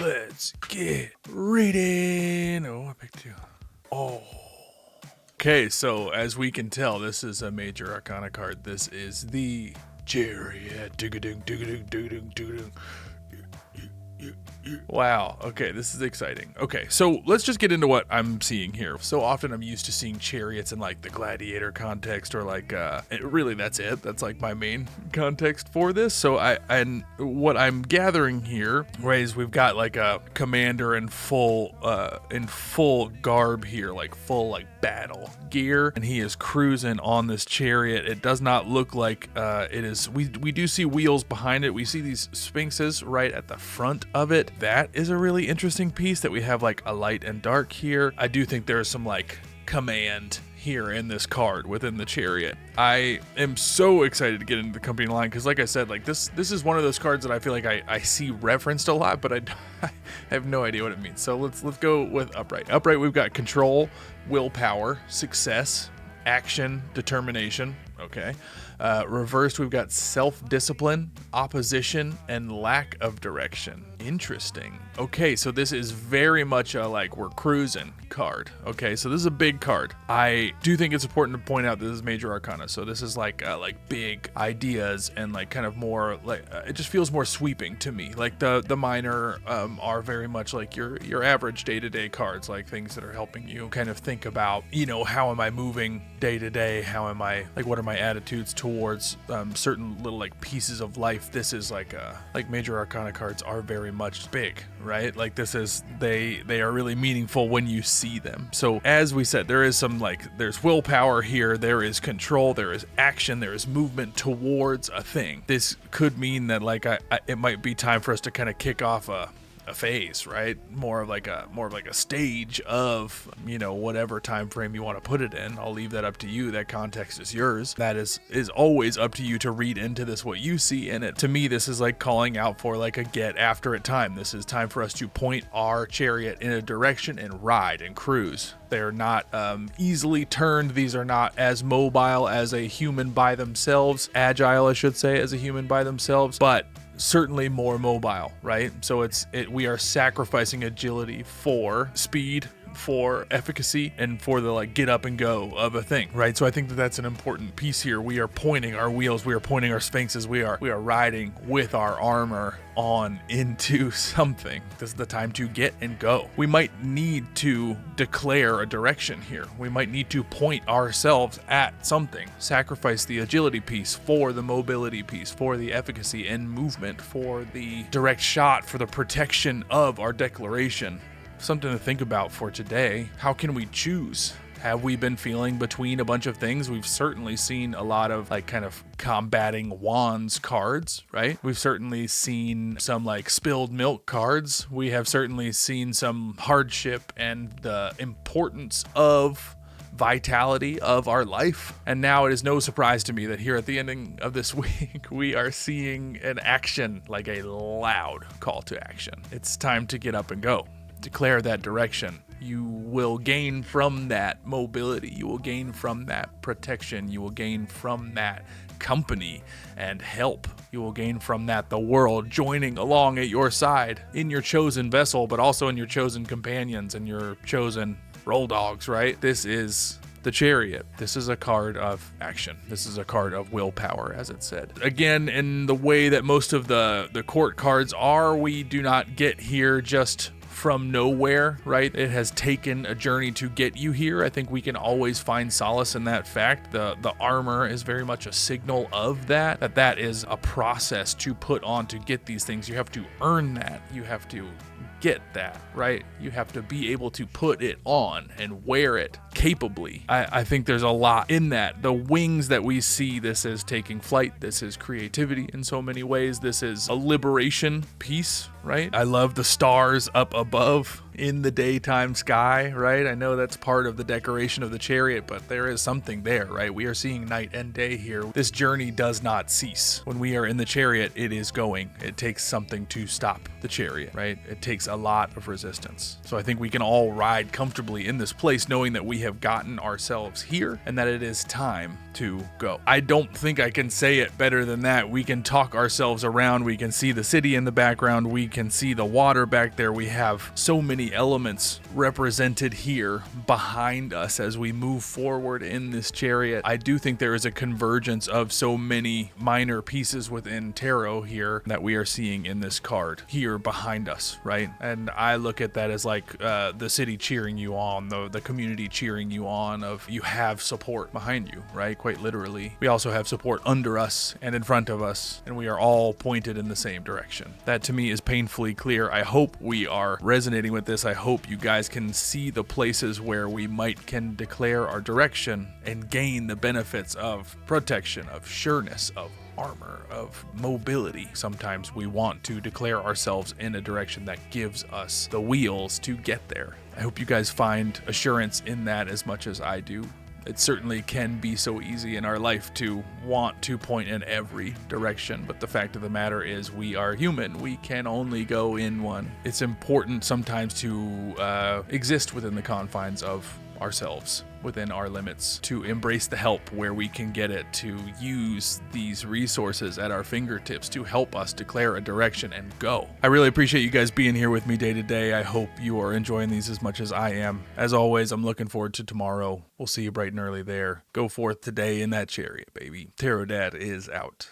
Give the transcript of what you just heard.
Let's get reading. Oh, I picked 2. Oh. Okay, so as we can tell, this is a major arcana card. This is the Chariot. Wow. Okay, this is exciting. Okay, so let's just get into what I'm seeing here. So often I'm used to seeing chariots in like the gladiator context, or like really that's it. That's like my main context for this. So and what I'm gathering here, right, is we've got like a commander in full garb here, like full like battle gear, and he is cruising on this chariot. It does not look like it is. We do see wheels behind it. We see these sphinxes right at the front of it. That is a really interesting piece that we have like a light and dark here. I do think there's some like command here in this card within the chariot. I am so excited to get into the company line because, like I said, like this is one of those cards that I feel like I see referenced a lot, but I have no idea what it means. So let's go with upright. Upright, we've got control, willpower, success, action, determination. Okay. Reversed, we've got self-discipline, opposition, and lack of direction. Interesting. Okay, so this is very much a like we're cruising card. Okay, so this is a big card. I do think it's important to point out this is major arcana. So this is like big ideas and like kind of more like it just feels more sweeping to me. Like the minor are very much like your average day-to-day cards, like things that are helping you kind of think about, you know, how am I moving day to day? How am I like what are my attitudes towards certain little like pieces of life? This is like major arcana cards are very much big, right? Like this is they are really meaningful when you see them. So as we said, there is some like there's willpower here, there is control, there is action, there is movement towards a thing. This could mean that like it might be time for us to kind of kick off a phase, right? More of like a stage of, you know, whatever time frame you want to put it in. I'll leave that up to you. That context is yours. That is always up to you to read into this what you see in it. To me, this is like calling out for like a get after it time. This is time for us to point our chariot in a direction and ride and cruise. They're not easily turned. These are not as mobile as a human by themselves. Agile, I should say, as a human by themselves, but certainly more mobile, right? So we are sacrificing agility for speed, for efficacy, and for the like get up and go of a thing, right? So I think that that's an important piece here. We are pointing our wheels, we are pointing our sphinxes, we are riding with our armor on into something. This is the time to get and go. We might need to declare a direction here. We might need to point ourselves at something, sacrifice the agility piece for the mobility piece, for the efficacy and movement, for the direct shot, for the protection of our declaration. Something to think about for today. How can we choose? Have we been feeling between a bunch of things? We've certainly seen a lot of like kind of combating wands cards, right? We've certainly seen some like spilled milk cards. We have certainly seen some hardship and the importance of vitality of our life. And now it is no surprise to me that here at the ending of this week, we are seeing an action, like a loud call to action. It's time to get up and go. Declare that direction. You will gain from that mobility. You will gain from that protection. You will gain from that company and help. You will gain from that the world joining along at your side in your chosen vessel, but also in your chosen companions and your chosen roll dogs, right? This is the Chariot. This is a card of action. This is a card of willpower, as it said. Again, in the way that most of the court cards are, we do not get here just from nowhere, right? It has taken a journey to get you here. I think we can always find solace in that fact. The armor is very much a signal of that is a process to put on to get these things. You have to earn that. You have to get that, right? You have to be able to put it on and wear it capably. I think there's a lot in that. The wings that we see, this is taking flight. This is creativity in so many ways. This is a liberation piece, right? I love the stars up above. in the daytime sky, right? I know that's part of the decoration of the chariot, but there is something there, right? We are seeing night and day here. This journey does not cease. When we are in the chariot, it is going. It takes something to stop the chariot, right? It takes a lot of resistance. So I think we can all ride comfortably in this place knowing that we have gotten ourselves here and that it is time to go. I don't think I can say it better than that. We can talk ourselves around. We can see the city in the background. We can see the water back there. We have so many elements represented here behind us as we move forward in this chariot. I do think there is a convergence of so many minor pieces within tarot here that we are seeing in this card here behind us, right? And I look at that as like the city cheering you on, the community cheering you on, of you have support behind you, right? Quite literally. We also have support under us and in front of us, and we are all pointed in the same direction. That to me is painfully clear. I hope we are resonating with this. I hope you guys can see the places where we can declare our direction and gain the benefits of protection, of sureness, of armor, of mobility. Sometimes we want to declare ourselves in a direction that gives us the wheels to get there. I hope you guys find assurance in that as much as I do. It certainly can be so easy in our life to want to point in every direction, but the fact of the matter is we are human. We can only go in one. It's important sometimes to exist within the confines of ourselves, within our limits, to embrace the help where we can get it, to use these resources at our fingertips to help us declare a direction and go. I really appreciate you guys being here with me day to day. I hope you are enjoying these as much as I am. As always, I'm looking forward to tomorrow. We'll see you bright and early there. Go forth today in that chariot, baby. Tarot Dad is out.